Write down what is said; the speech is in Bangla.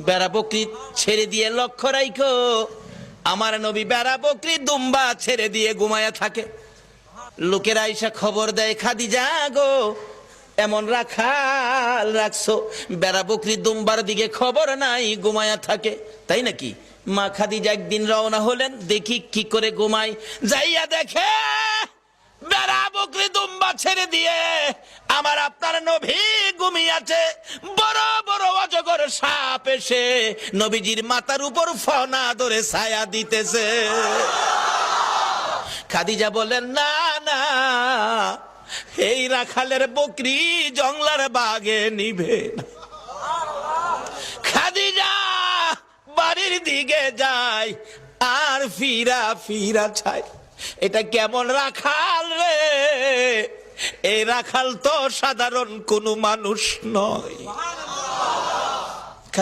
বেড়া বকরি ছেড়ে দিয়ে লক্ষ্য রাখো, আমার নবী বেড়া বকরি দুম্বা ছেড়ে দিয়ে ঘুমায়া থাকে। লোকেরা আইসা খবর দেয়, খাদিজা গো, এমন রাখাল রাখছো, বেড়া বকরি দুম্বার দিকে খবর নাই, ঘুমায়া থাকে। তাই নাকি? মা খাদিজা একদিন রওনা হলেন, দেখি কি করে ঘুমাই। যাইয়া দেখে বেড়া বকরি দুম্বা ছেড়ে দিয়ে আমার আপনার নবী ঘুমিয়েছে। বড় বড় অজগর সাপ এসে নবীজির মাথার উপর ফনা ধরে ছায়া দিতেছে। খাদিজা বলেন, না না, এই রাখালের বকরি জংলার বাগে নিবে না। খাদিজা বাড়ির দিকে যায় আর ফিরা ফিরা চায়, এটা কেমন রাখাল রে? এই রাখাল তো সাধারণ কোনো মানুষ নয়।